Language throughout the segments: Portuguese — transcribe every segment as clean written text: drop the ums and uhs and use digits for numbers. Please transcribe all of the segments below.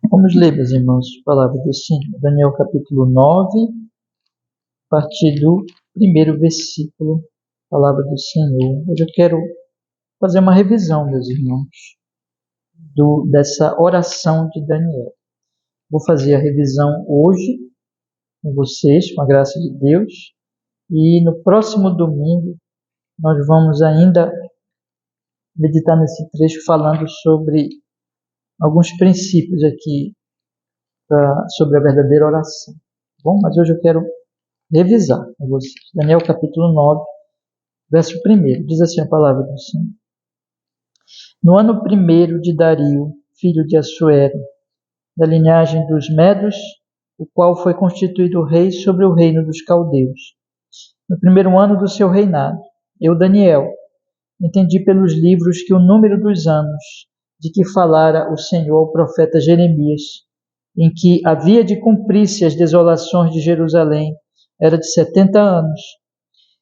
Vamos ler, meus irmãos, a palavra do Senhor. Daniel capítulo 9, a partir do primeiro versículo, palavra do Senhor. Hoje eu quero fazer uma revisão, meus irmãos, dessa oração de Daniel. Vou fazer a revisão hoje com vocês, com a graça de Deus, e no próximo domingo nós vamos ainda meditar nesse trecho falando sobre alguns princípios aqui sobre a verdadeira oração. Bom, mas hoje eu quero revisar com vocês. Daniel capítulo 9, verso 1, diz assim a palavra do Senhor. No ano 1º de Dario, filho de Assuero, da linhagem dos Medos, o qual foi constituído rei sobre o reino dos caldeus. No 1º ano do seu reinado, eu, Daniel, entendi pelos livros que o número dos anos de que falara o Senhor ao profeta Jeremias, em que havia de cumprir-se as desolações de Jerusalém, era de 70 anos.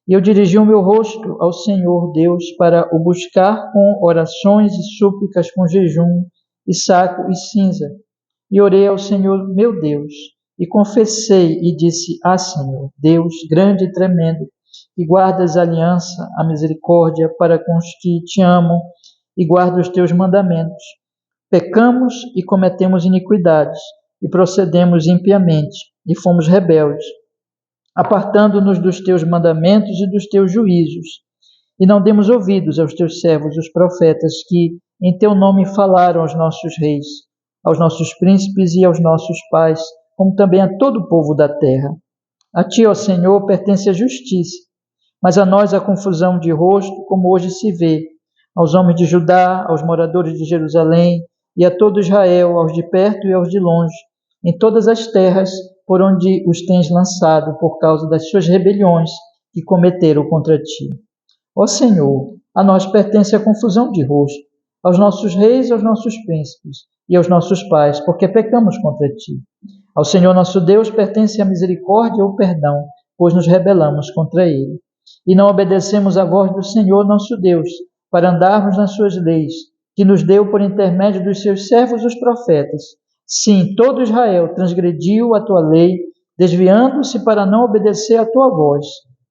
E eu dirigi o meu rosto ao Senhor Deus para o buscar com orações e súplicas, com jejum e saco e cinza. E orei ao Senhor meu Deus, e confessei e disse: Senhor, Deus grande e tremendo, que guardas a aliança, a misericórdia para com os que te amam e guarda os teus mandamentos. Pecamos e cometemos iniquidades, e procedemos impiamente, e fomos rebeldes, apartando-nos dos teus mandamentos e dos teus juízos. E não demos ouvidos aos teus servos, os profetas, que em teu nome falaram aos nossos reis, aos nossos príncipes e aos nossos pais, como também a todo o povo da terra. A ti, ó Senhor, pertence a justiça, mas a nós a confusão de rosto, como hoje se vê, aos homens de Judá, aos moradores de Jerusalém, e a todo Israel, aos de perto e aos de longe, em todas as terras por onde os tens lançado, por causa das suas rebeliões que cometeram contra ti. Ó Senhor, a nós pertence a confusão de rosto, aos nossos reis, aos nossos príncipes e aos nossos pais, porque pecamos contra ti. Ao Senhor nosso Deus pertence a misericórdia ou perdão, pois nos rebelamos contra ele. E não obedecemos à voz do Senhor nosso Deus, para andarmos nas suas leis, que nos deu por intermédio dos seus servos os profetas. Sim, todo Israel transgrediu a tua lei, desviando-se para não obedecer à tua voz.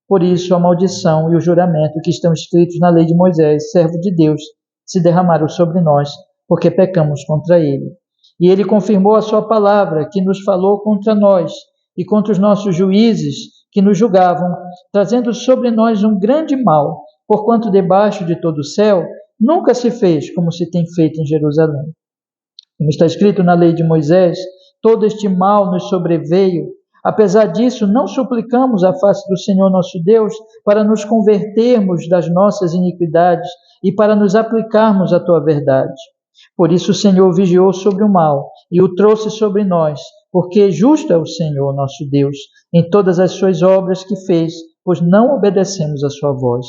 Por isso a maldição e o juramento que estão escritos na lei de Moisés, servo de Deus, se derramaram sobre nós, porque pecamos contra ele. E ele confirmou a sua palavra, que nos falou contra nós e contra os nossos juízes, que nos julgavam, trazendo sobre nós um grande mal, porquanto debaixo de todo o céu nunca se fez como se tem feito em Jerusalém. Como está escrito na lei de Moisés, todo este mal nos sobreveio. Apesar disso, não suplicamos a face do Senhor nosso Deus para nos convertermos das nossas iniquidades e para nos aplicarmos à tua verdade. Por isso o Senhor vigiou sobre o mal e o trouxe sobre nós, porque justo é o Senhor nosso Deus em todas as suas obras que fez, pois não obedecemos a sua voz.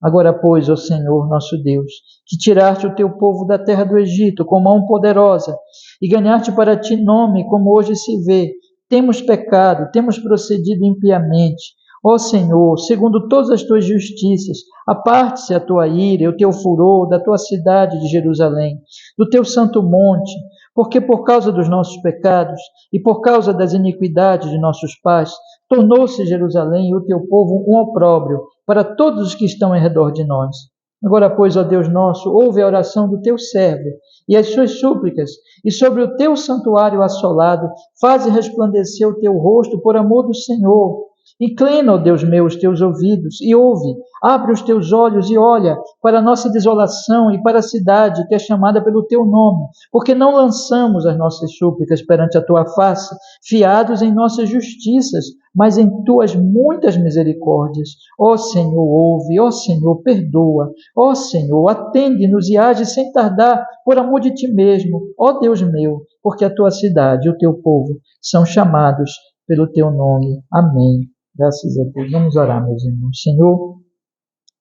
Agora, pois, ó Senhor nosso Deus, que tiraste o teu povo da terra do Egito com mão poderosa e ganhaste para ti nome, como hoje se vê, temos pecado, temos procedido impiamente. Ó Senhor, segundo todas as tuas justiças, aparte-se a tua ira e o teu furor da tua cidade de Jerusalém, do teu santo monte, porque por causa dos nossos pecados e por causa das iniquidades de nossos pais, tornou-se Jerusalém e o teu povo um opróbrio para todos os que estão em redor de nós. Agora, pois, ó Deus nosso, ouve a oração do teu servo e as suas súplicas, e sobre o teu santuário assolado, faze resplandecer o teu rosto por amor do Senhor. Inclina, ó Deus meu, os teus ouvidos e ouve, abre os teus olhos e olha para a nossa desolação e para a cidade que é chamada pelo teu nome, porque não lançamos as nossas súplicas perante a tua face, fiados em nossas justiças, mas em tuas muitas misericórdias. Ó Senhor, ouve, ó Senhor, perdoa, ó Senhor, atende-nos e age sem tardar, por amor de ti mesmo, ó Deus meu, porque a tua cidade e o teu povo são chamados pelo teu nome. Amém. Graças a Deus. Vamos orar, meus irmãos. Senhor,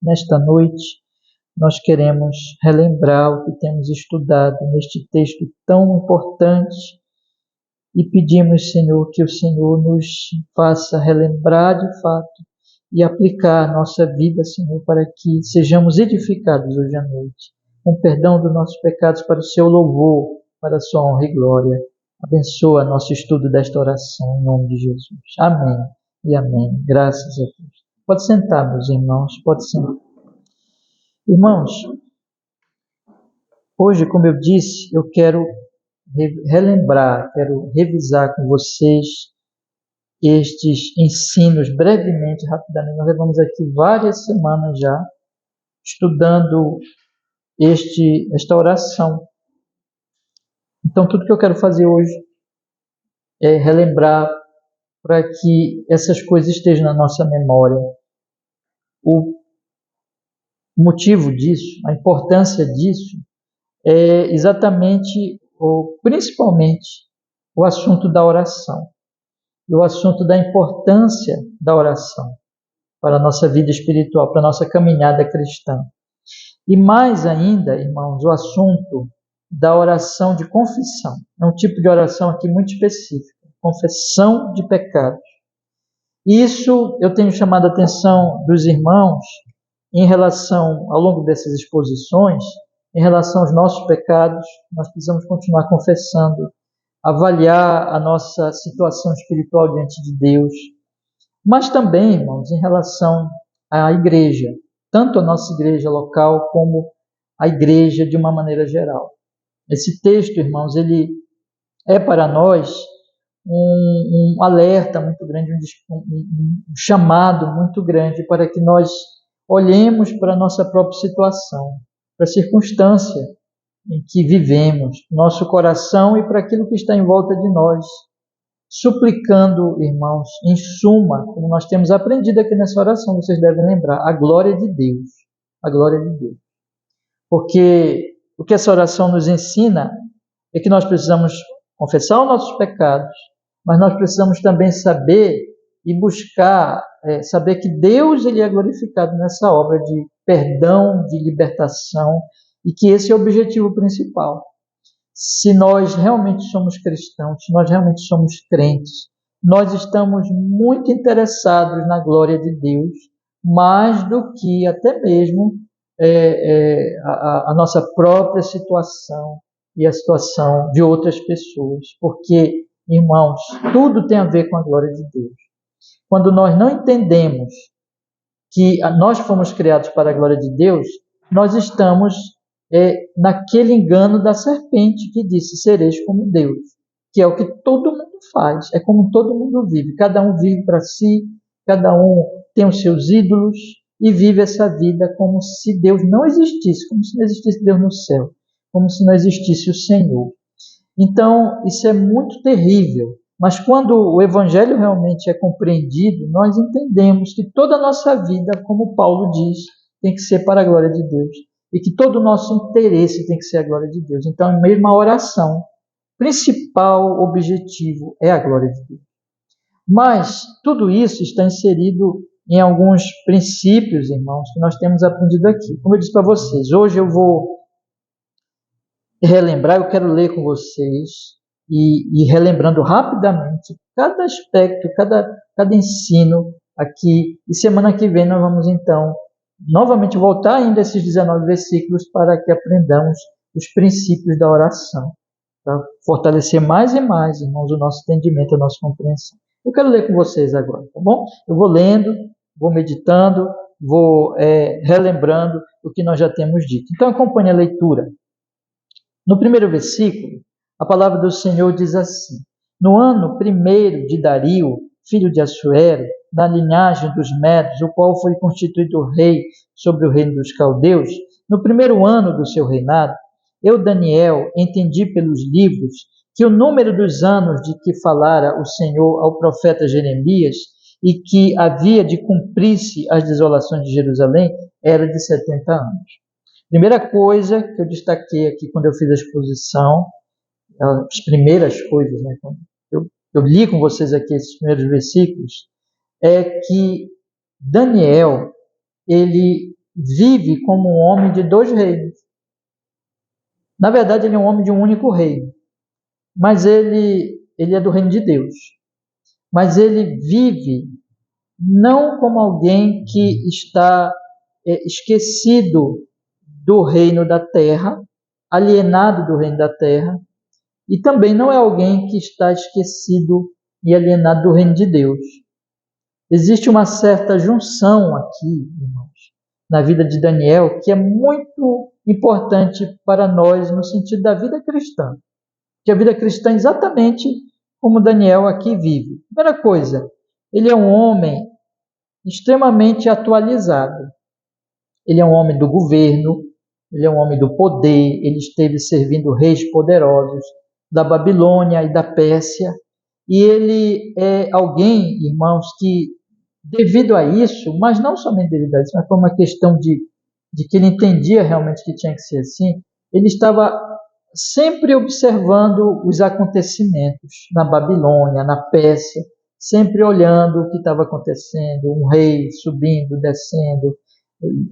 nesta noite nós queremos relembrar o que temos estudado neste texto tão importante e pedimos, Senhor, que o Senhor nos faça relembrar de fato e aplicar a nossa vida, Senhor, para que sejamos edificados hoje à noite, com perdão dos nossos pecados para o seu louvor, para a sua honra e glória. Abençoa nosso estudo desta oração, em nome de Jesus. Amém e amém. Graças a Deus. Pode sentar, meus irmãos, pode sentar. Irmãos, hoje, como eu disse, eu quero relembrar, quero revisar com vocês estes ensinos brevemente, rapidamente. Nós levamos aqui várias semanas já estudando esta oração. Então, tudo que eu quero fazer hoje é relembrar para que essas coisas estejam na nossa memória. O motivo disso, a importância disso, é exatamente, ou principalmente, o assunto da oração. E o assunto da importância da oração para a nossa vida espiritual, para a nossa caminhada cristã. E mais ainda, irmãos, o assunto da oração de confissão. É um tipo de oração aqui muito específico, confissão de pecados. Isso eu tenho chamado a atenção dos irmãos em relação, ao longo dessas exposições, em relação aos nossos pecados. Nós precisamos continuar confessando, avaliar a nossa situação espiritual diante de Deus, mas também, irmãos, em relação à igreja, tanto a nossa igreja local como a igreja de uma maneira geral. Esse texto, irmãos, ele é para nós um alerta muito grande, um chamado muito grande para que nós olhemos para a nossa própria situação, para a circunstância em que vivemos, nosso coração e para aquilo que está em volta de nós, suplicando, irmãos, em suma, como nós temos aprendido aqui nessa oração, vocês devem lembrar, a glória de Deus, a glória de Deus. Porque o que essa oração nos ensina é que nós precisamos confessar os nossos pecados, mas nós precisamos também saber e buscar, saber que Deus ele é glorificado nessa obra de perdão, de libertação, e que esse é o objetivo principal. Se nós realmente somos cristãos, se nós realmente somos crentes, nós estamos muito interessados na glória de Deus, mais do que até mesmo a nossa própria situação e a situação de outras pessoas. Porque, irmãos, tudo tem a ver com a glória de Deus. Quando nós não entendemos que nós fomos criados para a glória de Deus, nós estamos naquele engano da serpente que disse, sereis como Deus, que é o que todo mundo faz, é como todo mundo vive, cada um vive para si, cada um tem os seus ídolos e vive essa vida como se Deus não existisse, como se não existisse Deus no céu, como se não existisse o Senhor. Então, isso é muito terrível, mas quando o Evangelho realmente é compreendido, nós entendemos que toda a nossa vida, como Paulo diz, tem que ser para a glória de Deus. E que todo o nosso interesse tem que ser a glória de Deus. Então, mesmo a oração, principal objetivo é a glória de Deus. Mas tudo isso está inserido em alguns princípios, irmãos, que nós temos aprendido aqui. Como eu disse para vocês, hoje eu vou relembrar, eu quero ler com vocês e relembrando rapidamente cada aspecto, cada ensino aqui. E semana que vem nós vamos então novamente voltar ainda a esses 19 versículos para que aprendamos os princípios da oração, para fortalecer mais e mais, irmãos, o nosso entendimento, a nossa compreensão. Eu quero ler com vocês agora, tá bom? Eu vou lendo, vou meditando, vou relembrando o que nós já temos dito. Então acompanhe a leitura. No primeiro versículo, a palavra do Senhor diz assim: no ano primeiro de Dario, filho de Assuero, da linhagem dos Medos, o qual foi constituído rei sobre o reino dos caldeus, no primeiro ano do seu reinado, eu, Daniel, entendi pelos livros que o número dos anos de que falara o Senhor ao profeta Jeremias e que havia de cumprir-se as desolações de Jerusalém era de 70 anos. Primeira coisa que eu destaquei aqui quando eu fiz a exposição, as primeiras coisas, né, quando eu li com vocês aqui esses primeiros versículos, é que Daniel, ele vive como um homem de dois reinos. Na verdade, ele é um homem de um único reino, mas ele é do reino de Deus. Mas ele vive não como alguém que está esquecido do reino da terra, alienado do reino da terra, e também não é alguém que está esquecido e alienado do reino de Deus. Existe uma certa junção aqui, irmãos, na vida de Daniel, que é muito importante para nós no sentido da vida cristã. Que a vida cristã é exatamente como Daniel aqui vive. Primeira coisa, ele é um homem extremamente atualizado. Ele é um homem do governo, ele é um homem do poder, ele esteve servindo reis poderosos da Babilônia e da Pérsia, e ele é alguém, irmãos, que devido a isso, mas não somente devido a isso, mas por uma questão de que ele entendia realmente que tinha que ser assim, ele estava sempre observando os acontecimentos na Babilônia, na Pérsia, sempre olhando o que estava acontecendo, um rei subindo, descendo,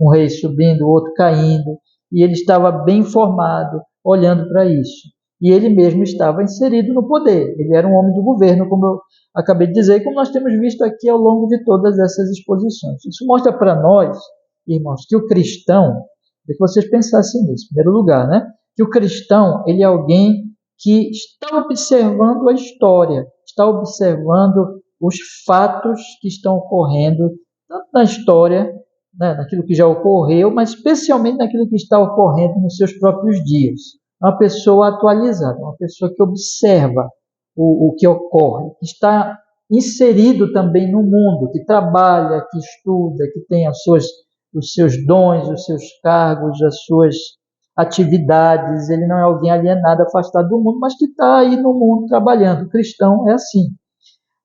um rei subindo, o outro caindo, e ele estava bem informado, olhando para isso. E ele mesmo estava inserido no poder, ele era um homem do governo, como eu acabei de dizer, e como nós temos visto aqui ao longo de todas essas exposições. Isso mostra para nós, irmãos, que o cristão, que vocês pensassem nisso, em primeiro lugar, né? Que o cristão, ele é alguém que está observando a história, está observando os fatos que estão ocorrendo, tanto na história, né, naquilo que já ocorreu, mas especialmente naquilo que está ocorrendo nos seus próprios dias. Uma pessoa atualizada, uma pessoa que observa o que ocorre, que está inserido também no mundo, que trabalha, que estuda, que tem os seus dons, os seus cargos, as suas atividades. Ele não é alguém alienado, afastado do mundo, mas que está aí no mundo trabalhando. O cristão é assim.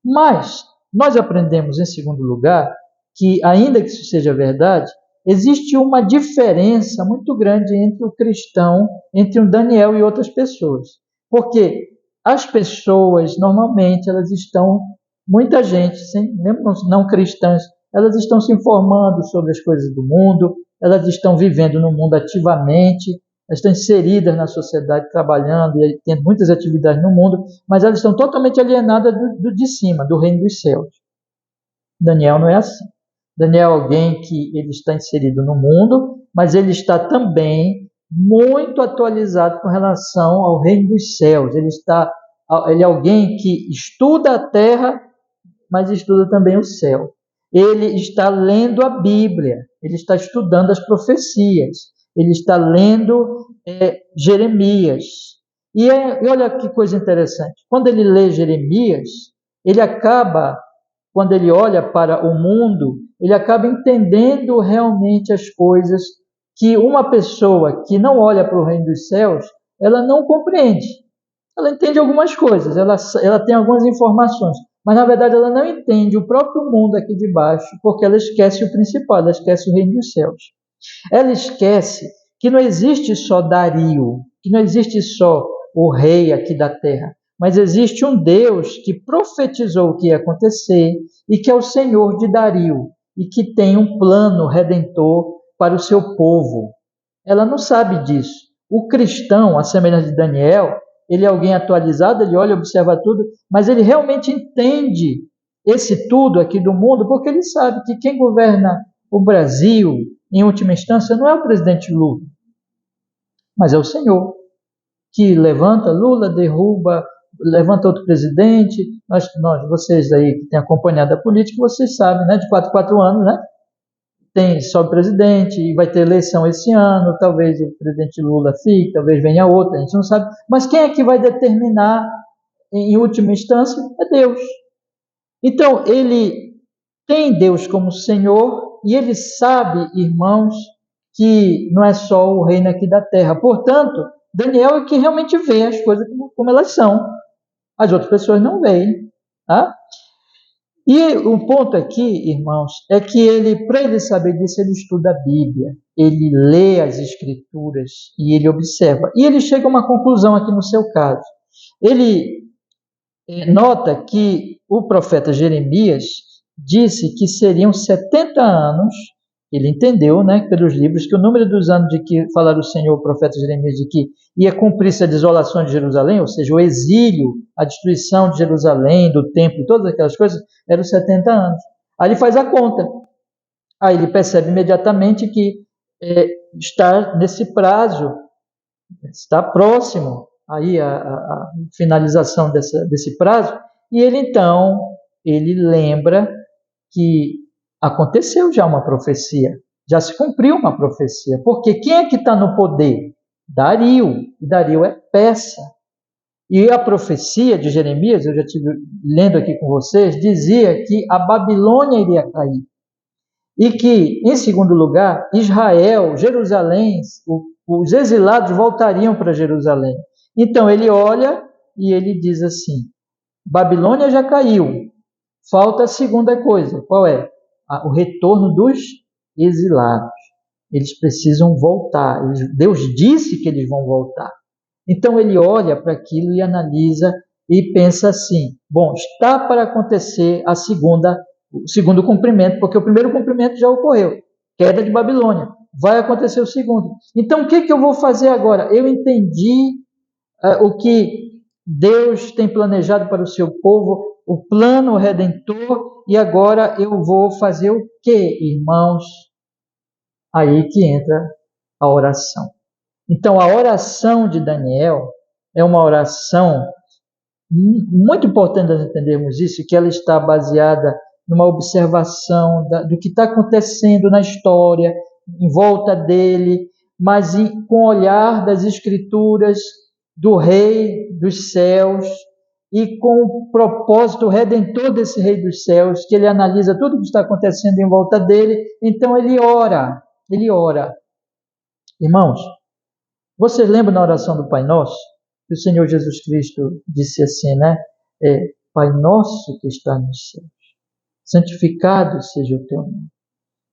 Mas nós aprendemos, em segundo lugar, que, ainda que isso seja verdade, existe uma diferença muito grande entre o cristão, entre um Daniel e outras pessoas. Porque as pessoas, normalmente, elas estão, muita gente, mesmo não cristãs, elas estão se informando sobre as coisas do mundo, elas estão vivendo no mundo ativamente, elas estão inseridas na sociedade, trabalhando e tendo muitas atividades no mundo, mas elas estão totalmente alienadas do de cima, do reino dos céus. Daniel não é assim. Daniel é alguém que ele está inserido no mundo, mas ele está também muito atualizado com relação ao reino dos céus. Ele é alguém que estuda a terra, mas estuda também o céu. Ele está lendo a Bíblia, ele está estudando as profecias, ele está lendo Jeremias. E olha que coisa interessante, quando ele lê Jeremias, ele acaba, quando ele olha para o mundo, ele acaba entendendo realmente as coisas que uma pessoa que não olha para o reino dos céus, ela não compreende. Ela entende algumas coisas, ela tem algumas informações, mas na verdade ela não entende o próprio mundo aqui de baixo, porque ela esquece o principal, ela esquece o reino dos céus. Ela esquece que não existe só Dario, que não existe só o rei aqui da terra, mas existe um Deus que profetizou o que ia acontecer e que é o Senhor de Dario e que tem um plano redentor para o seu povo. Ela não sabe disso. O cristão, a semelhança de Daniel, ele é alguém atualizado, ele olha, observa tudo, mas ele realmente entende esse tudo aqui do mundo, porque ele sabe que quem governa o Brasil, em última instância, não é o presidente Lula, mas é o Senhor, que levanta Lula, derruba, levanta outro presidente. Vocês aí que têm acompanhado a política, vocês sabem, né? De 4 em 4 anos, né? Sobe presidente, e vai ter eleição esse ano, talvez o presidente Lula fique, talvez venha outro, a gente não sabe. Mas quem é que vai determinar, em última instância? É Deus. Então, ele tem Deus como Senhor, e ele sabe, irmãos, que não é só o reino aqui da terra. Portanto, Daniel é que realmente vê as coisas como elas são. As outras pessoas não veem. Tá? E o ponto aqui, irmãos, é que para ele saber disso, ele estuda a Bíblia, ele lê as Escrituras e ele observa. E ele chega a uma conclusão aqui no seu caso. Ele nota que o profeta Jeremias disse que seriam 70 anos, ele entendeu, né, pelos livros, que o número dos anos de que falar o Senhor, o profeta Jeremias, de que ia cumprir-se a desolação de Jerusalém, ou seja, o exílio, a destruição de Jerusalém, do templo, todas aquelas coisas, eram 70 anos. Aí ele faz a conta. Aí ele percebe imediatamente que está nesse prazo, está próximo aí a finalização desse prazo, e ele lembra que aconteceu já uma profecia, já se cumpriu uma profecia, porque quem é que está no poder? Dario, e Dario é persa. E a profecia de Jeremias, eu já estive lendo aqui com vocês, dizia que a Babilônia iria cair. E que, em segundo lugar, Israel, Jerusalém, os exilados voltariam para Jerusalém. Então ele olha e ele diz assim: Babilônia já caiu, falta a segunda coisa. Qual é? O retorno dos exilados. Eles precisam voltar. Deus disse que eles vão voltar. Então ele olha para aquilo e analisa e pensa assim: bom, está para acontecer o segundo cumprimento, porque o primeiro cumprimento já ocorreu, queda de Babilônia. Vai acontecer o segundo. Então o que eu vou fazer agora? Eu entendi o que Deus tem planejado para o seu povo, o plano redentor, e agora eu vou fazer o que, irmãos? Aí que entra a oração. Então, a oração de Daniel é uma oração muito importante nós entendermos isso, que ela está baseada numa observação do que está acontecendo na história, em volta dele, mas com o olhar das Escrituras, do Rei dos céus, e com o propósito redentor desse Rei dos céus, que ele analisa tudo o que está acontecendo em volta dele, então ele ora. Irmãos, vocês lembram na oração do Pai Nosso? Que o Senhor Jesus Cristo disse assim, né? Pai nosso que está nos céus, santificado seja o teu nome.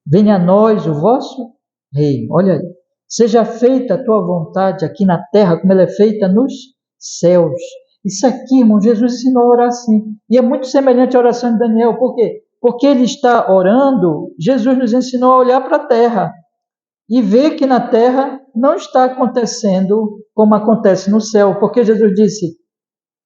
Venha a nós o vosso reino. Olha aí. Seja feita a tua vontade aqui na terra, como ela é feita nos céus. Isso aqui, irmão, Jesus ensinou a orar assim. E é muito semelhante à oração de Daniel. Por quê? Porque ele está orando, Jesus nos ensinou a olhar para a terra e ver que na terra não está acontecendo como acontece no céu, porque Jesus disse: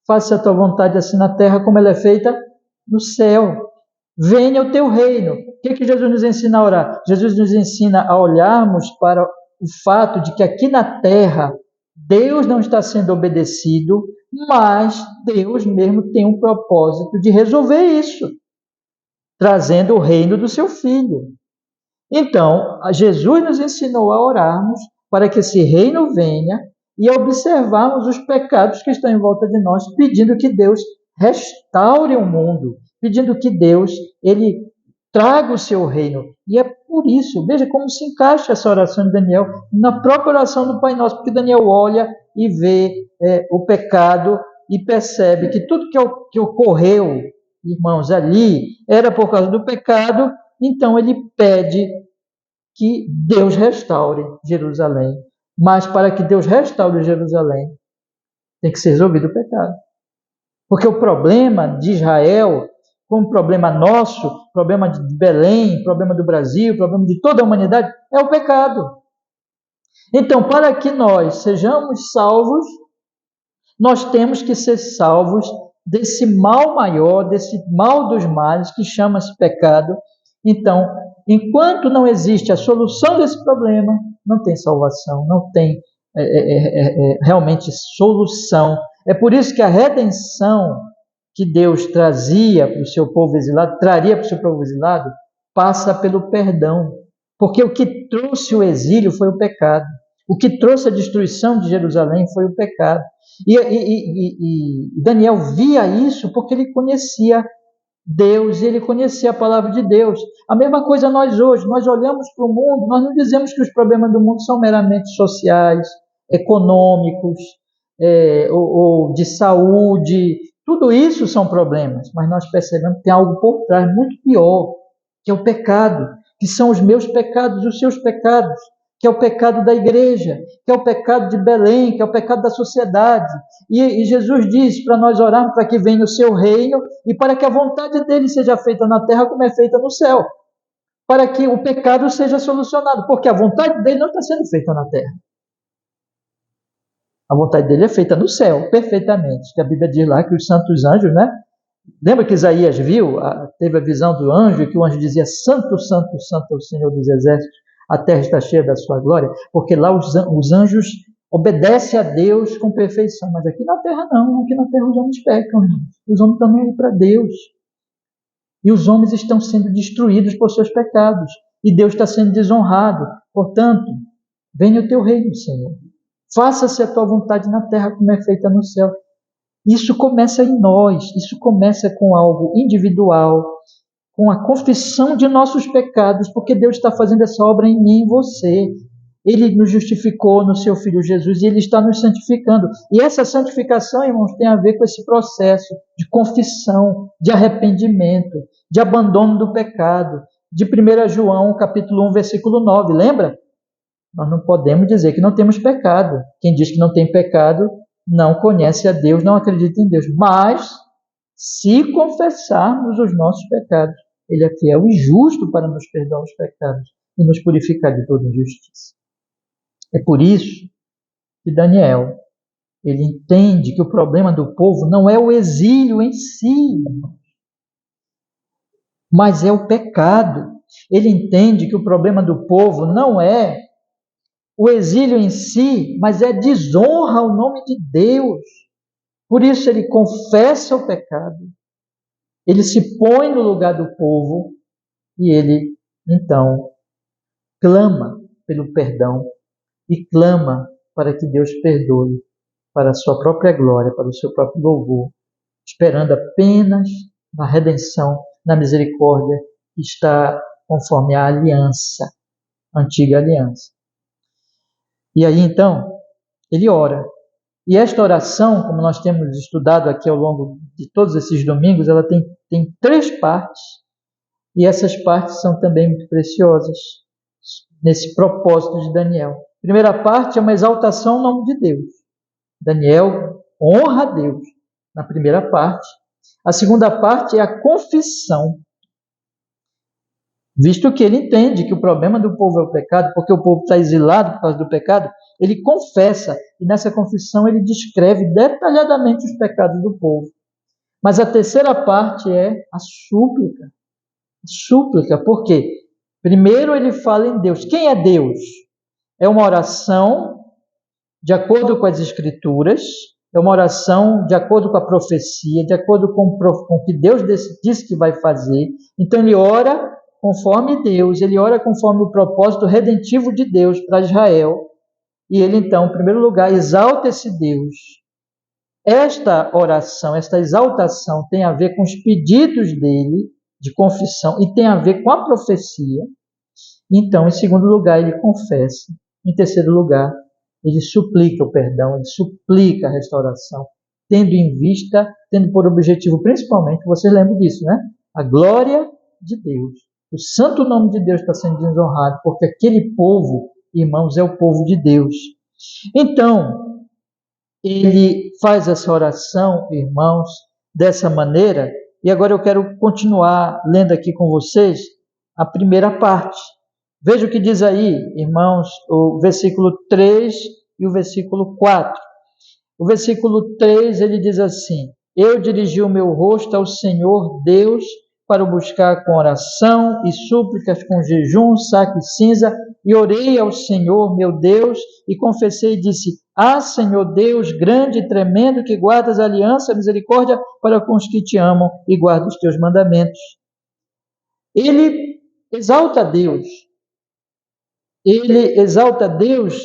faça a tua vontade assim na terra como ela é feita no céu. Venha o teu reino. O que Jesus nos ensina a orar? Jesus nos ensina a olharmos para o fato de que aqui na terra Deus não está sendo obedecido, mas Deus mesmo tem um propósito de resolver isso, trazendo o reino do seu Filho. Então, Jesus nos ensinou a orarmos para que esse reino venha e a observarmos os pecados que estão em volta de nós, pedindo que Deus restaure o mundo, pedindo que Deus ele traga o seu reino. E é por isso, veja como se encaixa essa oração de Daniel na própria oração do Pai Nosso, porque Daniel olha e vê o pecado e percebe que tudo que ocorreu, irmãos, ali era por causa do pecado. Então ele pede que Deus restaure Jerusalém. Mas para que Deus restaure Jerusalém, tem que ser resolvido o pecado. Porque o problema de Israel, como problema nosso, problema de Belém, problema do Brasil, problema de toda a humanidade, é o pecado. Então, para que nós sejamos salvos, nós temos que ser salvos desse mal maior, desse mal dos males que chama-se pecado. Então, enquanto não existe a solução desse problema, não tem salvação, não tem realmente solução. É por isso que a redenção que Deus trazia para o seu povo exilado, traria para o seu povo exilado, passa pelo perdão. Porque o que trouxe o exílio foi o pecado. O que trouxe a destruição de Jerusalém foi o pecado. E Daniel via isso porque ele conhecia Deus, ele conhecia a palavra de Deus. A mesma coisa nós hoje, nós olhamos para o mundo, nós não dizemos que os problemas do mundo são meramente sociais, econômicos, ou de saúde, tudo isso são problemas, mas nós percebemos que tem algo por trás muito pior, que é o pecado, que são os meus pecados, os seus pecados, que é o pecado da igreja, que é o pecado de Belém, que é o pecado da sociedade. E Jesus diz para nós orarmos para que venha o seu reino e para que a vontade dele seja feita na terra como é feita no céu, para que o pecado seja solucionado, porque a vontade dele não está sendo feita na terra. A vontade dele é feita no céu, perfeitamente. Que a Bíblia diz lá que os santos anjos, né? Lembra que Isaías viu, teve a visão do anjo, que o anjo dizia: Santo, Santo, Santo é o Senhor dos exércitos, a terra está cheia da sua glória, porque lá os anjos obedece a Deus com perfeição. Mas aqui na terra não, aqui na terra os homens pecam, irmãos. Os homens estão nem aí para Deus. E os homens estão sendo destruídos por seus pecados. E Deus está sendo desonrado. Portanto, venha o teu reino, Senhor. Faça-se a tua vontade na terra como é feita no céu. Isso começa em nós. Isso começa com algo individual, com a confissão de nossos pecados, porque Deus está fazendo essa obra em mim e em você. Ele nos justificou no seu Filho Jesus e Ele está nos santificando. E essa santificação, irmãos, tem a ver com esse processo de confissão, de arrependimento, de abandono do pecado. De 1 João, capítulo 1, versículo 9, lembra? Nós não podemos dizer que não temos pecado. Quem diz que não tem pecado não conhece a Deus, não acredita em Deus. Mas, se confessarmos os nossos pecados, Ele é fiel e justo para nos perdoar os pecados e nos purificar de toda injustiça. É por isso que Daniel, ele entende que o problema do povo não é o exílio em si, mas é o pecado. Ele entende que o problema do povo não é o exílio em si, mas é desonra ao nome de Deus. Por isso ele confessa o pecado, ele se põe no lugar do povo e ele, então, clama pelo perdão e clama para que Deus perdoe para a sua própria glória, para o seu próprio louvor, esperando apenas na redenção, na misericórdia que está conforme a aliança, a antiga aliança. E aí, então, ele ora. E esta oração, como nós temos estudado aqui ao longo de todos esses domingos, ela tem 3 partes, e essas partes são também muito preciosas nesse propósito de Daniel. A primeira parte é uma exaltação ao nome de Deus. Daniel honra a Deus na primeira parte. A segunda parte é a confissão, visto que ele entende que o problema do povo é o pecado, porque o povo está exilado por causa do pecado, ele confessa, e nessa confissão ele descreve detalhadamente os pecados do povo. Mas a terceira parte é a súplica. Súplica, por quê? Primeiro ele fala em Deus. Quem é Deus? É uma oração de acordo com as Escrituras, é uma oração de acordo com a profecia, de acordo com o que Deus disse que vai fazer. Então ele ora conforme Deus, ele ora conforme o propósito redentivo de Deus para Israel. E ele então, em primeiro lugar, exalta esse Deus. Esta oração, esta exaltação tem a ver com os pedidos dele de confissão e tem a ver com a profecia. Então, em segundo lugar, ele confessa. Em terceiro lugar, ele suplica o perdão, ele suplica a restauração, tendo em vista, tendo por objetivo principalmente, vocês lembram disso, né? A glória de Deus. O santo nome de Deus está sendo desonrado, porque aquele povo, irmãos, é o povo de Deus. Então, ele faz essa oração, irmãos, dessa maneira, e agora eu quero continuar lendo aqui com vocês a primeira parte. Veja o que diz aí, irmãos, o versículo 3 e o versículo 4. O versículo 3, ele diz assim: Eu dirigi o meu rosto ao Senhor Deus para o buscar com oração e súplicas, com jejum, saco e cinza, e orei ao Senhor, meu Deus, e confessei e disse: Senhor Deus, grande e tremendo, que guardas a aliança, a misericórdia para com os que te amam e guardam os teus mandamentos. Ele exalta a Deus. Ele exalta a Deus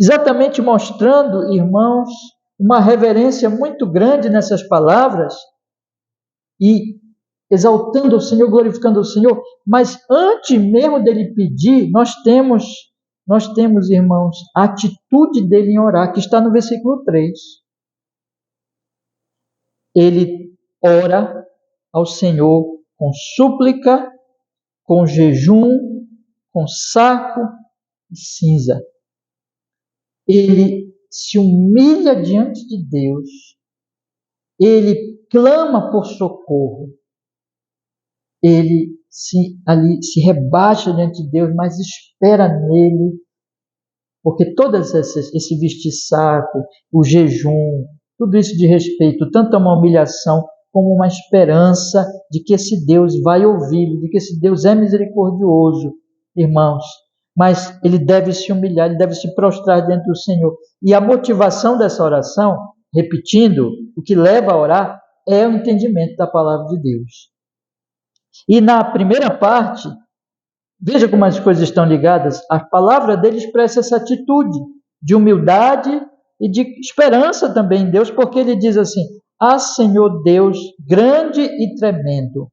exatamente mostrando, irmãos, uma reverência muito grande nessas palavras e exaltando o Senhor, glorificando o Senhor. Mas antes mesmo dele pedir, nós temos, irmãos, a atitude dele em orar, que está no versículo 3. Ele ora ao Senhor com súplica, com jejum, com saco e cinza. Ele se humilha diante de Deus, ele clama por socorro, ele se rebaixa diante de Deus, mas espera nele, porque todo esse vestir saco, o jejum, tudo isso de respeito, tanto a uma humilhação como uma esperança de que esse Deus vai ouvi-lo, de que esse Deus é misericordioso. Irmãos, mas ele deve se humilhar, ele deve se prostrar diante do Senhor. E a motivação dessa oração, repetindo, o que leva a orar, é o entendimento da palavra de Deus. E na primeira parte, veja como as coisas estão ligadas, a palavra dele expressa essa atitude de humildade e de esperança também em Deus, porque ele diz assim: "Ah, Senhor Deus, grande e tremendo."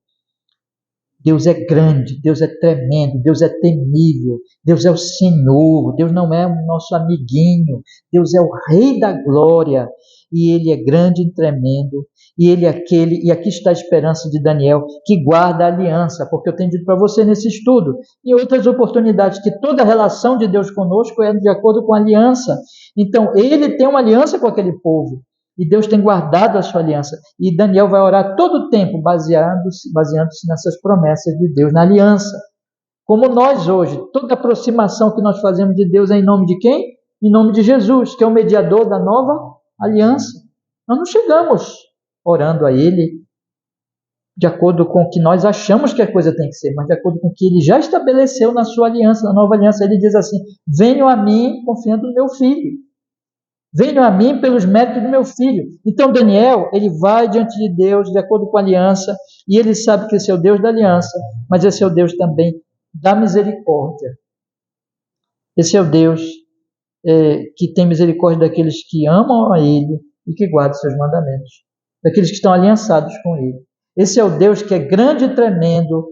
Deus é grande, Deus é tremendo, Deus é temível, Deus é o Senhor, Deus não é o nosso amiguinho, Deus é o Rei da glória, e Ele é grande e tremendo, e Ele é aquele, e aqui está a esperança de Daniel, que guarda a aliança, porque eu tenho dito para você nesse estudo, em outras oportunidades, que toda a relação de Deus conosco é de acordo com a aliança. Então, Ele tem uma aliança com aquele povo, e Deus tem guardado a sua aliança. E Daniel vai orar todo o tempo, baseando-se nessas promessas de Deus, na aliança. Como nós hoje, toda aproximação que nós fazemos de Deus é em nome de quem? Em nome de Jesus, que é o mediador da nova aliança. Nós não chegamos orando a Ele de acordo com o que nós achamos que a coisa tem que ser, mas de acordo com o que Ele já estabeleceu na sua aliança, na nova aliança. Ele diz assim: "Venham a mim confiando no meu Filho. Venham a mim pelos méritos do meu Filho." Então Daniel, ele vai diante de Deus de acordo com a aliança, e ele sabe que esse é o Deus da aliança, mas esse é o Deus também da misericórdia. Esse é o Deus que tem misericórdia daqueles que amam a Ele e que guardam seus mandamentos, daqueles que estão aliançados com Ele. Esse é o Deus que é grande e tremendo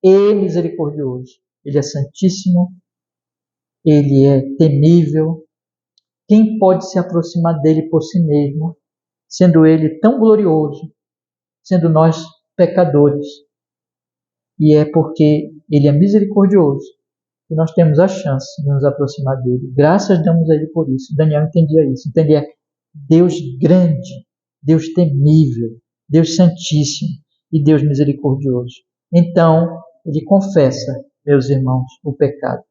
e misericordioso. Ele é santíssimo, Ele é temível. Quem pode se aproximar dele por si mesmo, sendo ele tão glorioso, sendo nós pecadores? E é porque ele é misericordioso que nós temos a chance de nos aproximar dele. Graças damos a ele por isso. Daniel entendia isso. Entendia Deus grande, Deus temível, Deus santíssimo e Deus misericordioso. Então, ele confessa, meus irmãos, o pecado.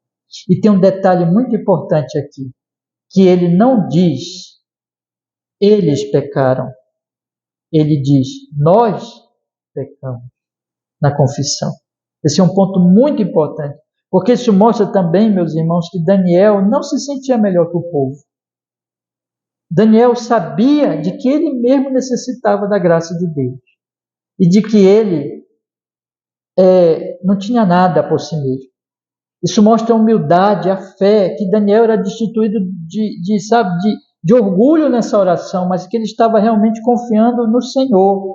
E tem um detalhe muito importante aqui, que ele não diz, eles pecaram. Ele diz, nós pecamos, na confissão. Esse é um ponto muito importante, porque isso mostra também, meus irmãos, que Daniel não se sentia melhor que o povo. Daniel sabia de que ele mesmo necessitava da graça de Deus, e de que ele não tinha nada por si mesmo. Isso mostra a humildade, a fé, que Daniel era destituído de orgulho nessa oração, mas que ele estava realmente confiando no Senhor,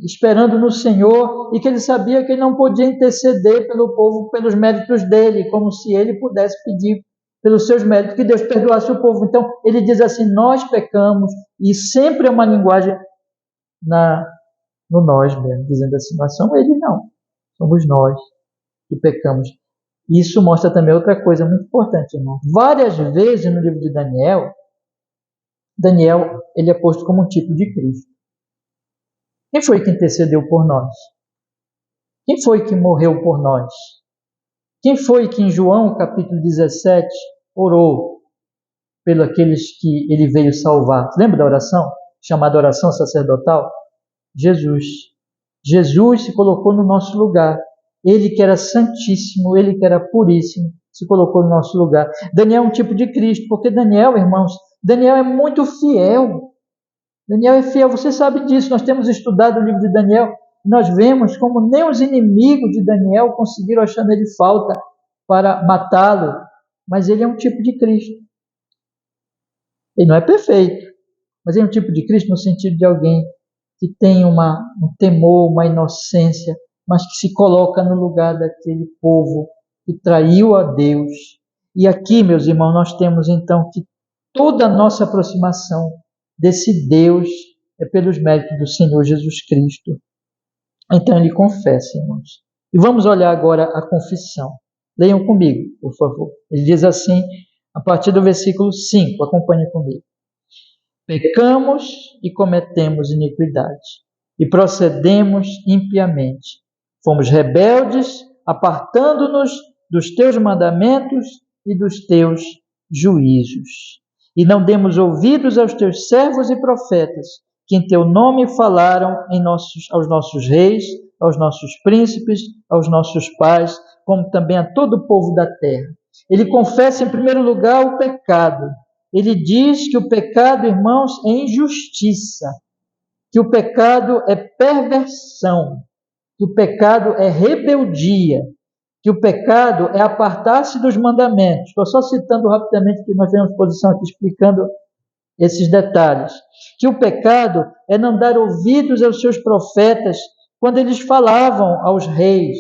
esperando no Senhor, e que ele sabia que ele não podia interceder pelo povo, pelos méritos dele, como se ele pudesse pedir pelos seus méritos, que Deus perdoasse o povo. Então, ele diz assim, nós pecamos, e sempre é uma linguagem no nós mesmo, dizendo assim, nós somos ele não, somos nós que pecamos. Isso mostra também outra coisa muito importante, irmão. Várias vezes no livro de Daniel, ele é posto como um tipo de Cristo. Quem foi que intercedeu por nós? Quem foi que morreu por nós? Quem foi que em João capítulo 17 orou pelos aqueles que ele veio salvar? Lembra da oração? Chamada oração sacerdotal? Jesus. Jesus se colocou no nosso lugar. Ele que era santíssimo, ele que era puríssimo, se colocou no nosso lugar. Daniel é um tipo de Cristo, porque Daniel, irmãos, Daniel é muito fiel. Daniel é fiel, você sabe disso. Nós temos estudado o livro de Daniel, nós vemos como nem os inimigos de Daniel conseguiram achar nele falta para matá-lo, mas ele é um tipo de Cristo. Ele não é perfeito, mas ele é um tipo de Cristo no sentido de alguém que tem um temor, uma inocência, mas que se coloca no lugar daquele povo que traiu a Deus. E aqui, meus irmãos, nós temos então que toda a nossa aproximação desse Deus é pelos méritos do Senhor Jesus Cristo. Então ele confessa, irmãos. E vamos olhar agora a confissão. Leiam comigo, por favor. Ele diz assim, a partir do versículo 5, acompanhem comigo. Pecamos e cometemos iniquidade, e procedemos impiamente. Fomos rebeldes, apartando-nos dos teus mandamentos e dos teus juízos. E não demos ouvidos aos teus servos e profetas, que em teu nome falaram aos nossos reis, aos nossos príncipes, aos nossos pais, como também a todo o povo da terra. Ele confessa, em primeiro lugar, o pecado. Ele diz que o pecado, irmãos, é injustiça, que o pecado é perversão, que o pecado é rebeldia, que o pecado é apartar-se dos mandamentos. Estou só citando rapidamente, que nós temos posição aqui explicando esses detalhes. Que o pecado é não dar ouvidos aos seus profetas quando eles falavam aos reis.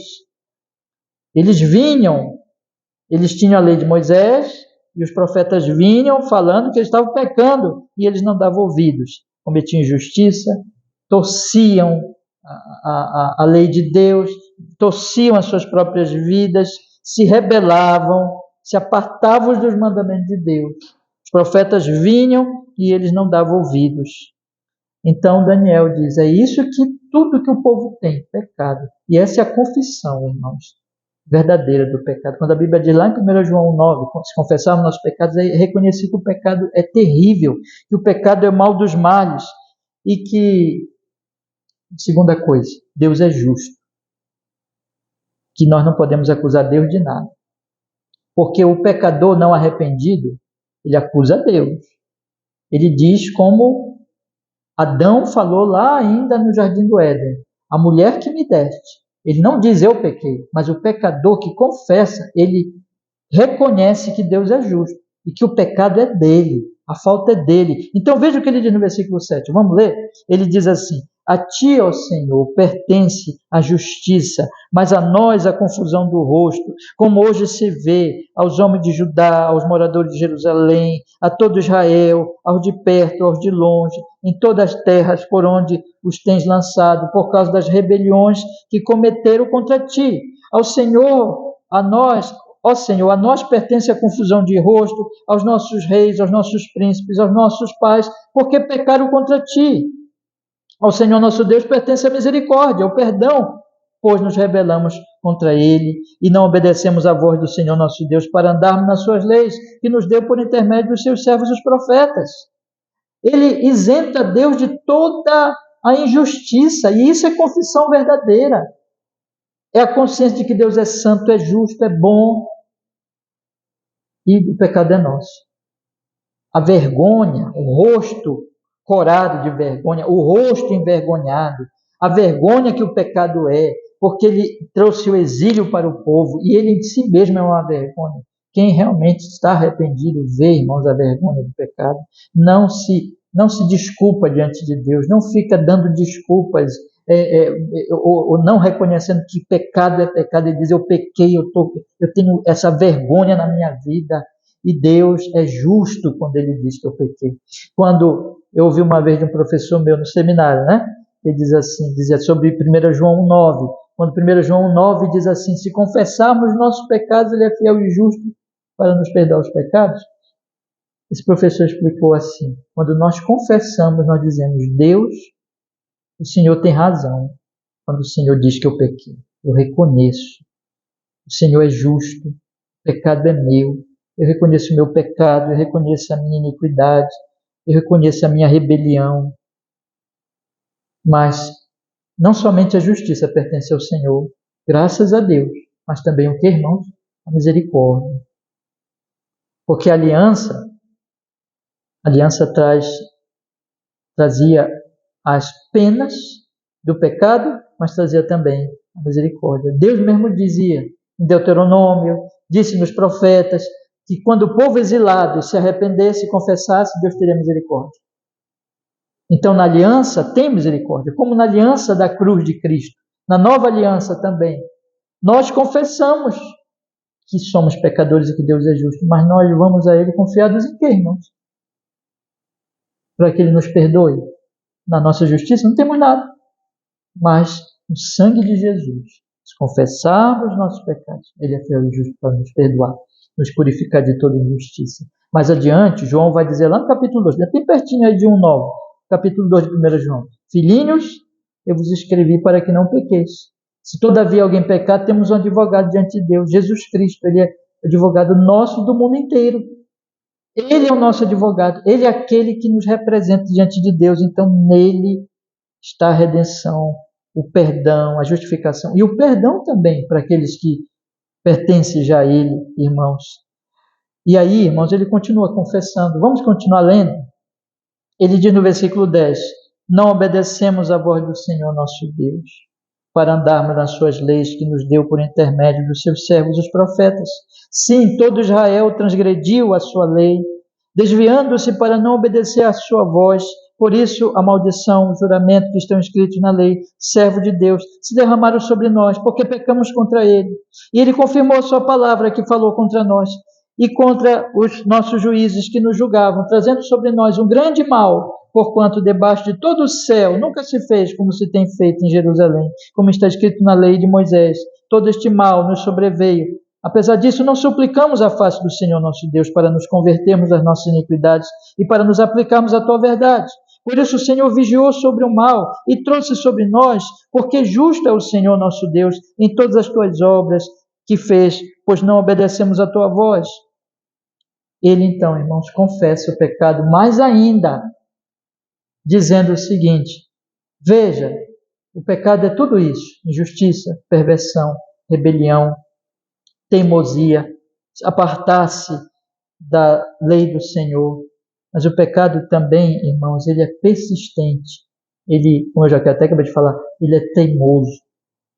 Eles vinham, eles tinham a lei de Moisés, e os profetas vinham falando que eles estavam pecando, e eles não davam ouvidos. Cometiam injustiça, torciam a lei de Deus, torciam as suas próprias vidas, se rebelavam, se apartavam dos mandamentos de Deus. Os profetas vinham e eles não davam ouvidos. Então Daniel diz, é isso que tudo que o povo tem, pecado. E essa é a confissão, irmãos, verdadeira do pecado. Quando a Bíblia diz lá em 1 João 9, se confessarmos nossos pecados, é reconhecer que o pecado é terrível, que o pecado é o mal dos males, e que, segunda coisa, Deus é justo, que nós não podemos acusar Deus de nada. Porque o pecador não arrependido, ele acusa Deus. Ele diz como Adão falou lá ainda no Jardim do Éden, a mulher que me deste. Ele não diz eu pequei, mas o pecador que confessa, ele reconhece que Deus é justo e que o pecado é dele, a falta é dele. Então veja o que ele diz no versículo 7, vamos ler? Ele diz assim, a ti, ó Senhor, pertence a justiça, mas a nós a confusão do rosto, como hoje se vê aos homens de Judá, aos moradores de Jerusalém, a todo Israel, aos de perto, aos de longe, em todas as terras por onde os tens lançado, por causa das rebeliões que cometeram contra ti. Ao Senhor, a nós, ó Senhor, a nós pertence a confusão de rosto, aos nossos reis, aos nossos príncipes, aos nossos pais, porque pecaram contra ti. Ao Senhor nosso Deus pertence a misericórdia, o perdão, pois nos rebelamos contra Ele e não obedecemos à voz do Senhor nosso Deus para andarmos nas suas leis, que nos deu por intermédio dos seus servos os profetas. Ele isenta Deus de toda a injustiça, e isso é confissão verdadeira. É a consciência de que Deus é santo, é justo, é bom, e o pecado é nosso. A vergonha, o rosto corado de vergonha, o rosto envergonhado, a vergonha que o pecado é, porque ele trouxe o exílio para o povo, e ele em si mesmo é uma vergonha. Quem realmente está arrependido vê, irmãos, a vergonha do pecado, não se desculpa diante de Deus, não fica dando desculpas, ou não reconhecendo que pecado é pecado, e diz, eu pequei, eu tenho essa vergonha na minha vida, e Deus é justo quando Ele diz que eu pequei. Quando eu ouvi uma vez de um professor meu no seminário, né? Ele dizia sobre 1 João 9, quando 1 João 9 diz assim, se confessarmos nossos pecados, Ele é fiel e justo para nos perdoar os pecados. Esse professor explicou assim, quando nós confessamos, nós dizemos, Deus, o Senhor tem razão, quando o Senhor diz que eu pequei. Eu reconheço, o Senhor é justo, o pecado é meu, eu reconheço o meu pecado, eu reconheço a minha iniquidade, eu reconheço a minha rebelião. Mas não somente a justiça pertence ao Senhor, graças a Deus, mas também o que, irmãos? A misericórdia. Porque a aliança trazia as penas do pecado, mas trazia também a misericórdia. Deus mesmo dizia em Deuteronômio, disse nos profetas, que quando o povo exilado se arrependesse e confessasse, Deus teria misericórdia. Então, na aliança tem misericórdia, como na aliança da cruz de Cristo. Na nova aliança também. Nós confessamos que somos pecadores e que Deus é justo, mas nós vamos a Ele confiados em quê, irmãos? Para que Ele nos perdoe. Na nossa justiça não temos nada, mas no sangue de Jesus, se confessarmos nossos pecados, Ele é fiel e justo para nos perdoar, nos purificar de toda injustiça. Mais adiante, João vai dizer lá no capítulo 2, bem pertinho aí de 1:9, capítulo 2 de 1 João, filhinhos, eu vos escrevi para que não pequeis. Se todavia alguém pecar, temos um advogado diante de Deus, Jesus Cristo, Ele é advogado nosso do mundo inteiro. Ele é o nosso advogado, Ele é aquele que nos representa diante de Deus, então nele está a redenção, o perdão, a justificação, e o perdão também para aqueles que pertencem já a Ele, irmãos. E aí, irmãos, ele continua confessando. Vamos continuar lendo? Ele diz no versículo 10: não obedecemos à voz do Senhor nosso Deus, para andarmos nas suas leis que nos deu por intermédio dos seus servos os profetas. Sim, todo Israel transgrediu a sua lei, desviando-se para não obedecer à sua voz. Por isso, a maldição, o juramento que estão escritos na lei, servo de Deus, se derramaram sobre nós, porque pecamos contra ele. E ele confirmou a sua palavra que falou contra nós e contra os nossos juízes que nos julgavam, trazendo sobre nós um grande mal, porquanto debaixo de todo o céu nunca se fez como se tem feito em Jerusalém, como está escrito na lei de Moisés. Todo este mal nos sobreveio. Apesar disso, não suplicamos a face do Senhor nosso Deus para nos convertermos das nossas iniquidades e para nos aplicarmos à tua verdade. Por isso o Senhor vigiou sobre o mal e trouxe sobre nós, porque justo é o Senhor nosso Deus em todas as tuas obras que fez, pois não obedecemos à tua voz. Ele então, irmãos, confessa o pecado mais ainda, dizendo o seguinte: veja, o pecado é tudo isso: injustiça, perversão, rebelião, teimosia, apartar-se da lei do Senhor. Mas o pecado também, irmãos, ele é persistente. Ele, como eu já até acabei de falar, ele é teimoso.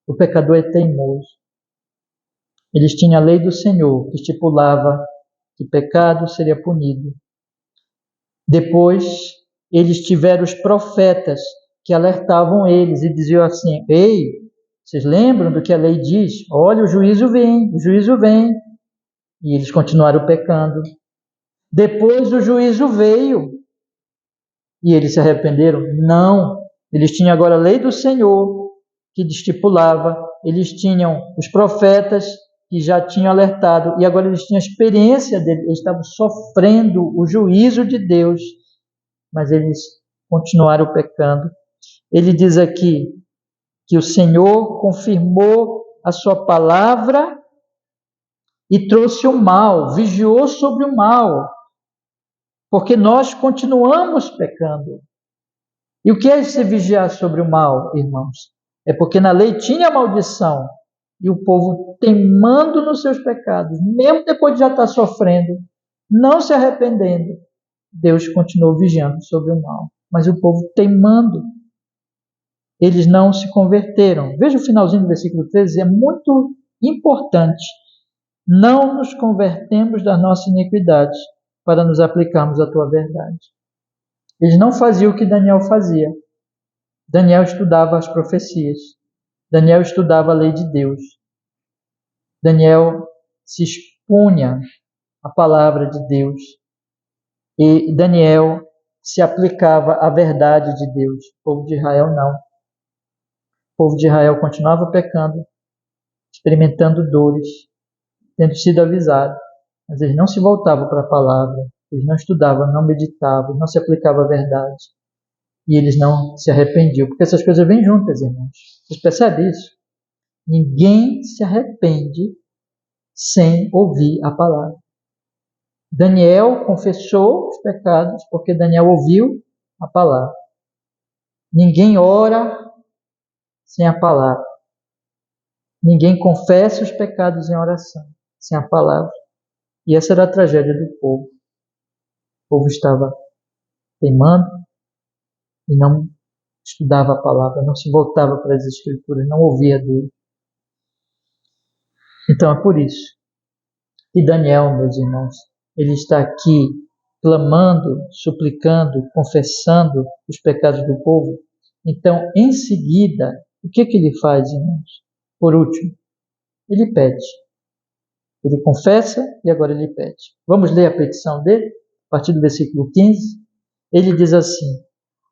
O pecador é teimoso. Eles tinham a lei do Senhor, que estipulava que pecado seria punido. Depois, eles tiveram os profetas que alertavam eles e diziam assim: ei, vocês lembram do que a lei diz? Olha, o juízo vem, o juízo vem. E eles continuaram pecando. Depois o juízo veio. E eles se arrependeram? Não. Eles tinham agora a lei do Senhor, que estipulava. Eles tinham os profetas, que já tinham alertado. E agora eles tinham a experiência dele. Eles estavam sofrendo o juízo de Deus. Mas eles continuaram pecando. Ele diz aqui que o Senhor confirmou a sua palavra e trouxe o mal, vigiou sobre o mal, porque nós continuamos pecando. E o que é esse vigiar sobre o mal, irmãos? É porque na lei tinha maldição, e o povo teimando nos seus pecados, mesmo depois de já estar sofrendo, não se arrependendo, Deus continuou vigiando sobre o mal. Mas o povo teimando, eles não se converteram. Veja o finalzinho do versículo 13, é muito importante. Não nos convertemos das nossas iniquidades para nos aplicarmos à tua verdade. Eles não faziam o que Daniel fazia. Daniel estudava as profecias. Daniel estudava a lei de Deus. Daniel se expunha à palavra de Deus. E Daniel se aplicava à verdade de Deus. O povo de Israel não. O povo de Israel continuava pecando, experimentando dores, tendo sido avisado, mas eles não se voltavam para a palavra, eles não estudavam, não meditavam, não se aplicavam à verdade, e eles não se arrependiam, porque essas coisas vêm juntas, irmãos. Vocês percebem isso? Ninguém se arrepende sem ouvir a palavra. Daniel confessou os pecados porque Daniel ouviu a palavra. Ninguém ora sem a palavra. Ninguém confessa os pecados em oração sem a palavra. E essa era a tragédia do povo. O povo estava teimando e não estudava a palavra, não se voltava para as Escrituras, não ouvia Deus. Então é por isso que Daniel, meus irmãos, ele está aqui clamando, suplicando, confessando os pecados do povo. Então, em seguida, o que ele faz, irmãos? Por último, ele pede. Ele confessa e agora ele pede. Vamos ler a petição dele, a partir do versículo 15. Ele diz assim: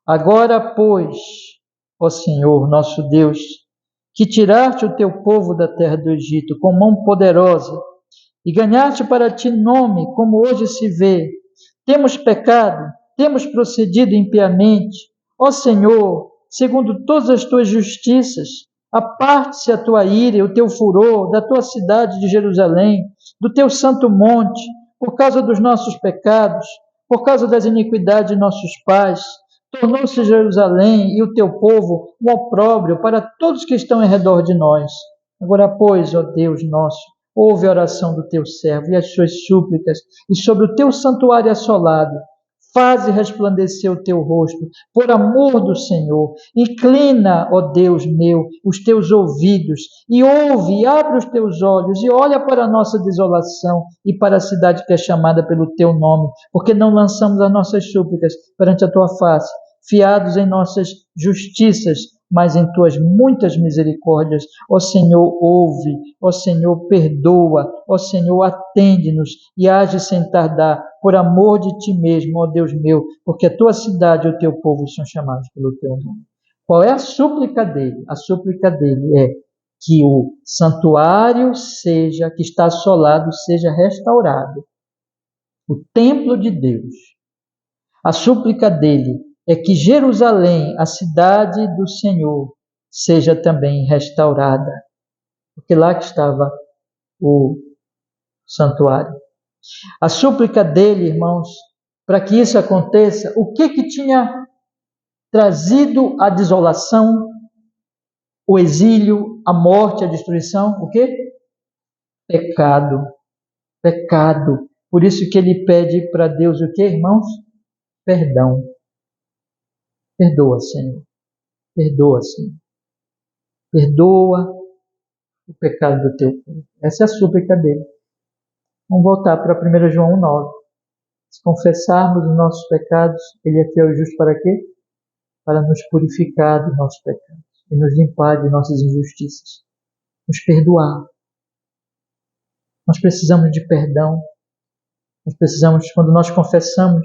agora, pois, ó Senhor, nosso Deus, que tiraste o teu povo da terra do Egito com mão poderosa e ganhaste para ti nome, como hoje se vê, temos pecado, temos procedido impiamente. Ó Senhor, segundo todas as tuas justiças, aparte-se a tua ira e o teu furor da tua cidade de Jerusalém, do teu santo monte, por causa dos nossos pecados, por causa das iniquidades de nossos pais. Tornou-se Jerusalém e o teu povo um opróbrio para todos que estão em redor de nós. Agora, pois, ó Deus nosso, ouve a oração do teu servo e as suas súplicas, e sobre o teu santuário assolado, faze resplandecer o teu rosto, por amor do Senhor. Inclina, ó Deus meu, os teus ouvidos, e ouve, e abre os teus olhos, e olha para a nossa desolação, e para a cidade que é chamada pelo teu nome, porque não lançamos as nossas súplicas perante a tua face, fiados em nossas justiças, mas em tuas muitas misericórdias. Ó Senhor, ouve, ó Senhor, perdoa, ó Senhor, atende-nos e age sem tardar, por amor de ti mesmo, ó Deus meu, porque a tua cidade e o teu povo são chamados pelo teu nome. Qual é a súplica dele? A súplica dele é que o santuário que está assolado, seja restaurado. O templo de Deus. A súplica dele é que Jerusalém, a cidade do Senhor, seja também restaurada, porque lá que estava o santuário. A súplica dele, irmãos, para que isso aconteça, o que tinha trazido a desolação, o exílio, a morte, a destruição? O quê? Pecado. Pecado. Por isso que ele pede para Deus o quê, irmãos? Perdão. Perdoa, Senhor. Perdoa, Senhor. Perdoa o pecado do teu povo. Essa é a súplica dele. Vamos voltar para 1 João 1,9. Se confessarmos os nossos pecados, ele é fiel e justo para quê? Para nos purificar dos nossos pecados e nos limpar de nossas injustiças. Nos perdoar. Nós precisamos de perdão. Nós precisamos, quando nós confessamos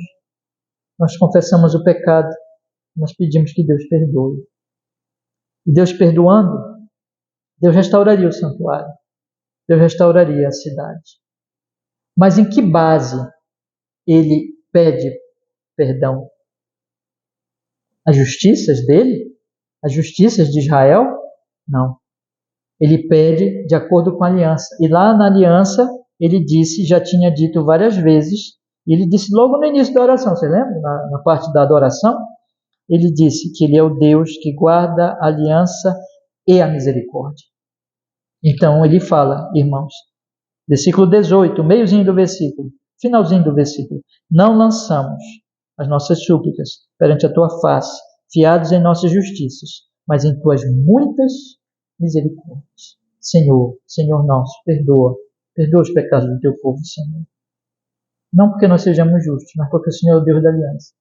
o pecado, nós pedimos que Deus perdoe. E Deus perdoando, Deus restauraria o santuário. Deus restauraria a cidade. Mas em que base ele pede perdão? As justiças dele? As justiças de Israel? Não. Ele pede de acordo com a aliança. E lá na aliança, ele disse, já tinha dito várias vezes, e ele disse logo no início da oração, você lembra? Na parte da adoração, ele disse que ele é o Deus que guarda a aliança e a misericórdia. Então ele fala, irmãos, versículo 18, meiozinho do versículo, finalzinho do versículo, não lançamos as nossas súplicas perante a tua face, fiados em nossas justiças, mas em tuas muitas misericórdias. Senhor, Senhor nosso, perdoa os pecados do teu povo, Senhor. Não porque nós sejamos justos, mas porque o Senhor é o Deus da aliança.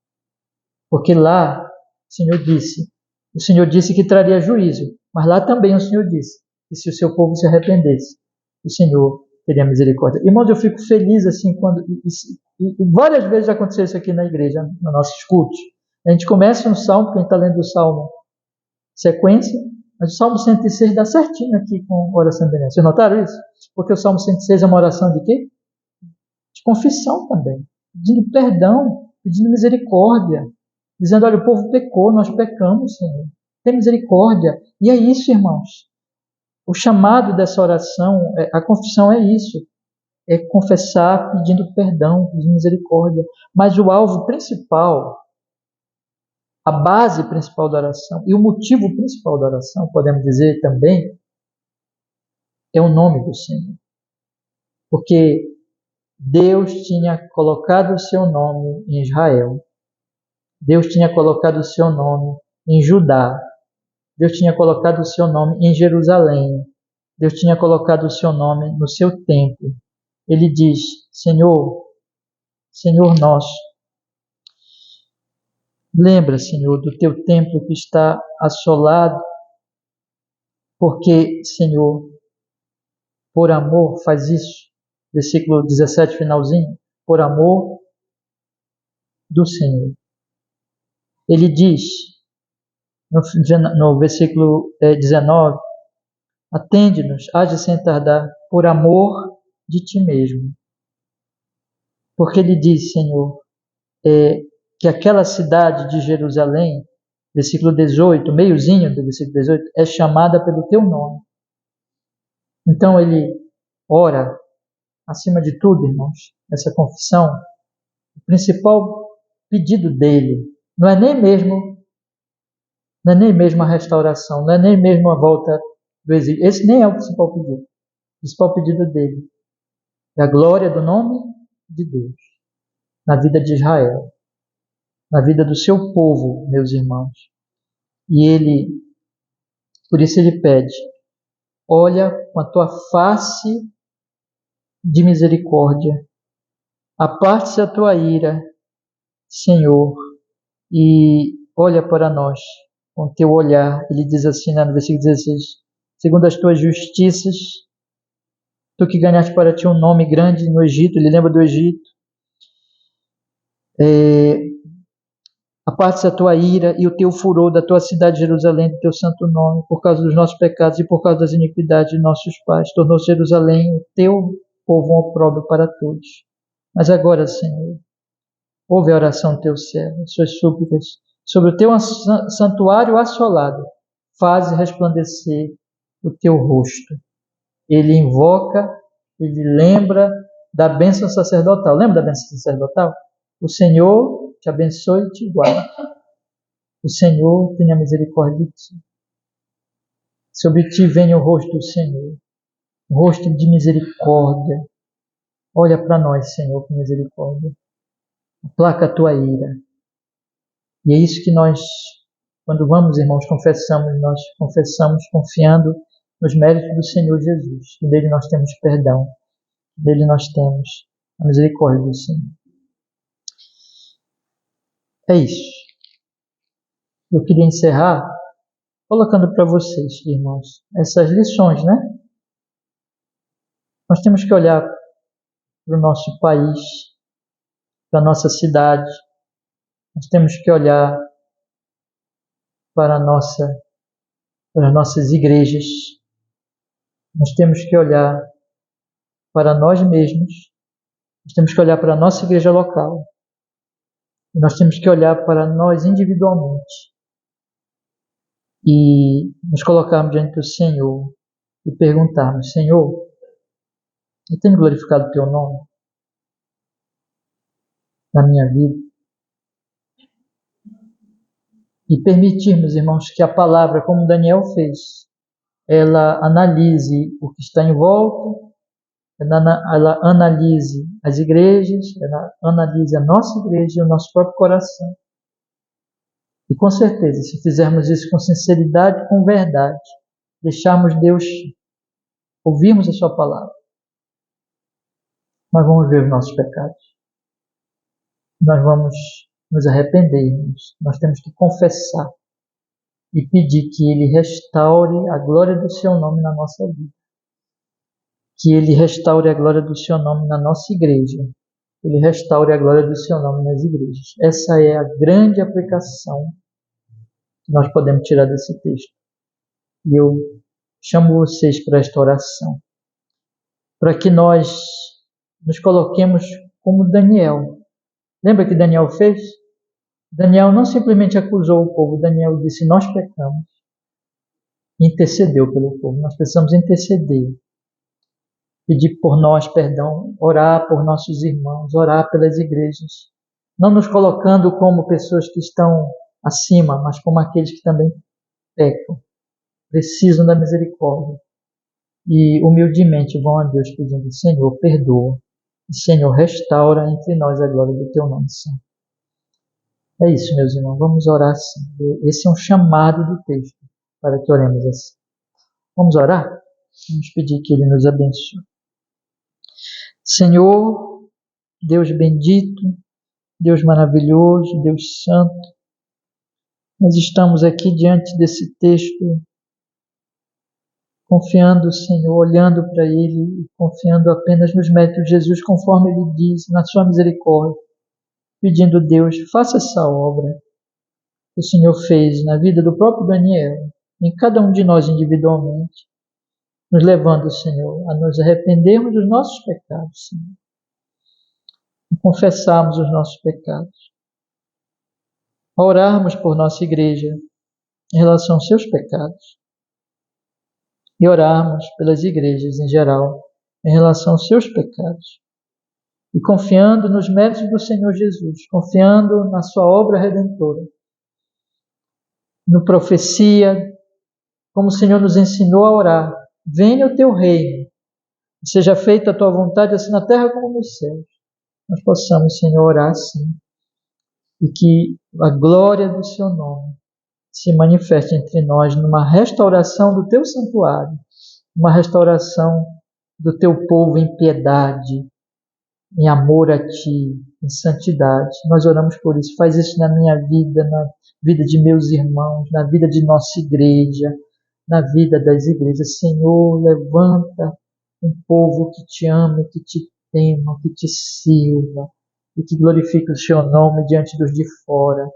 Porque lá o Senhor disse que traria juízo, mas lá também o Senhor disse que se o seu povo se arrependesse, o Senhor teria misericórdia. Irmãos, eu fico feliz assim quando, e várias vezes já aconteceu isso aqui na igreja, nos nossos cultos. A gente começa um salmo, quem está lendo o salmo sequência, mas o salmo 106 dá certinho aqui com a oração de benesse. Vocês notaram isso? Porque o salmo 106 é uma oração de quê? De confissão também, pedindo perdão, pedindo misericórdia, dizendo, olha, o povo pecou, nós pecamos, Senhor, tem misericórdia. E é isso, irmãos. O chamado dessa oração, a confissão é isso, é confessar pedindo perdão, pedindo misericórdia. Mas o alvo principal, a base principal da oração e o motivo principal da oração, podemos dizer também, é o nome do Senhor. Porque Deus tinha colocado o seu nome em Israel. Deus tinha colocado o seu nome em Judá. Deus tinha colocado o seu nome em Jerusalém. Deus tinha colocado o seu nome no seu templo. Ele diz, Senhor, Senhor nosso, lembra, Senhor, do teu templo que está assolado, porque, Senhor, por amor, faz isso. Versículo 17, finalzinho, por amor do Senhor. Ele diz, no versículo 19, atende-nos, age sem tardar, por amor de ti mesmo. Porque ele diz, Senhor, que aquela cidade de Jerusalém, versículo 18, meiozinho do versículo 18, é chamada pelo teu nome. Então ele ora, acima de tudo, irmãos, essa confissão, o principal pedido dele não é nem mesmo a restauração, não é nem mesmo a volta do exílio. Esse nem é o principal pedido. principal pedido dele é a glória do nome de Deus na vida de Israel, na vida do seu povo, meus irmãos. E ele, por isso ele pede, olha com a tua face de misericórdia, aparte-se a tua ira, Senhor, e olha para nós com teu olhar. Ele diz assim no versículo 16, segundo as tuas justiças, tu que ganhaste para ti um nome grande no Egito, ele lembra do Egito, aparte-se a tua ira e o teu furor da tua cidade Jerusalém, do teu santo nome, por causa dos nossos pecados e por causa das iniquidades de nossos pais. Tornou Jerusalém o teu povo um opróbrio para todos. Mas agora, Senhor, ouve a oração do teu servo, suas súplicas, sobre o teu santuário assolado, faze resplandecer o teu rosto. Ele invoca, ele lembra da bênção sacerdotal. Lembra da bênção sacerdotal? O Senhor te abençoe e te guarde. O Senhor tenha misericórdia de ti. Sobre ti venha o rosto do Senhor, o rosto de misericórdia. Olha para nós, Senhor, com misericórdia. Aplaca a tua ira. E é isso que nós, quando vamos, irmãos, nós confessamos confiando nos méritos do Senhor Jesus. Que dele nós temos perdão, que dele nós temos a misericórdia do Senhor. É isso. Eu queria encerrar colocando para vocês, irmãos, essas lições, né? Nós temos que olhar para o nosso país, para a nossa cidade, nós temos que olhar para as nossas igrejas, nós temos que olhar para nós mesmos, nós temos que olhar para a nossa igreja local, e nós temos que olhar para nós individualmente e nos colocarmos diante do Senhor e perguntarmos, Senhor, eu tenho glorificado o teu nome na minha vida? E permitirmos, irmãos, que a palavra, como Daniel fez, ela analise o que está em volta, ela analise as igrejas, ela analise a nossa igreja e o nosso próprio coração. E com certeza, se fizermos isso com sinceridade, com verdade, deixarmos Deus, ouvirmos a sua palavra, nós vamos ver os nossos pecados. Nós vamos nos arrepender, irmãos. Nós temos que confessar e pedir que Ele restaure a glória do Seu nome na nossa vida. Que Ele restaure a glória do Seu nome na nossa igreja. Ele restaure a glória do Seu nome nas igrejas. Essa é a grande aplicação que nós podemos tirar desse texto. E eu chamo vocês para esta oração, para que nós nos coloquemos como Daniel. Lembra que Daniel fez? Daniel não simplesmente acusou o povo, Daniel disse, nós pecamos. Intercedeu pelo povo, nós precisamos interceder. Pedir por nós perdão, orar por nossos irmãos, orar pelas igrejas. Não nos colocando como pessoas que estão acima, mas como aqueles que também pecam. Precisam da misericórdia. E humildemente vão a Deus pedindo, Senhor, perdoa. E Senhor, restaura entre nós a glória do Teu nome santo. É isso, meus irmãos. Vamos orar assim. Esse é um chamado do texto para que oremos assim. Vamos orar? Vamos pedir que Ele nos abençoe. Senhor, Deus bendito, Deus maravilhoso, Deus santo, nós estamos aqui diante desse texto, confiando, Senhor, olhando para Ele, confiando apenas nos méritos de Jesus, conforme Ele diz, na sua misericórdia, pedindo, Deus, faça essa obra que o Senhor fez na vida do próprio Daniel, em cada um de nós individualmente, nos levando, Senhor, a nos arrependermos dos nossos pecados, Senhor, e confessarmos os nossos pecados, a orarmos por nossa igreja em relação aos seus pecados e orarmos pelas igrejas em geral em relação aos seus pecados e confiando nos méritos do Senhor Jesus, confiando na sua obra redentora, no profecia, como o Senhor nos ensinou a orar, venha o teu reino, Seja feita a tua vontade, assim na terra como nos céus. Nós possamos, Senhor, orar assim, e que a glória do Seu nome se manifeste entre nós numa restauração do Teu santuário, uma restauração do Teu povo em piedade, em amor a Ti, em santidade. Nós oramos por isso. Faz isso na minha vida, na vida de meus irmãos, na vida de nossa igreja, na vida das igrejas. Senhor, levanta um povo que Te ama, que Te tema, que Te sirva e que glorifique o Seu nome diante dos de fora.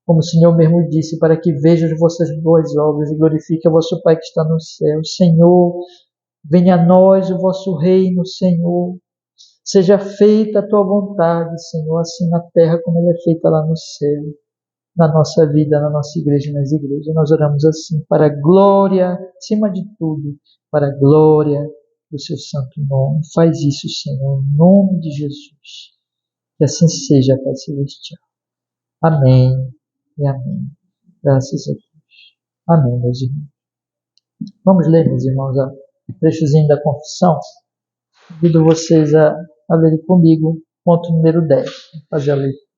Como o Senhor mesmo disse, para que veja as vossas boas obras e glorifique o vosso Pai que está no céu. Senhor, venha a nós o vosso reino, Senhor. Seja feita a tua vontade, Senhor, assim na terra como ela é feita lá no céu, na nossa vida, na nossa igreja, nas igrejas. Nós oramos assim, para a glória, acima de tudo, para a glória do seu santo nome. Faz isso, Senhor, em nome de Jesus. Que assim seja, Pai Celestial. Amém e amém. Graças a Deus. Amém, meus irmãos. Vamos ler, meus irmãos, o trechozinho da confissão. Convido vocês a lerem comigo, ponto número 10. Vou fazer a leitura.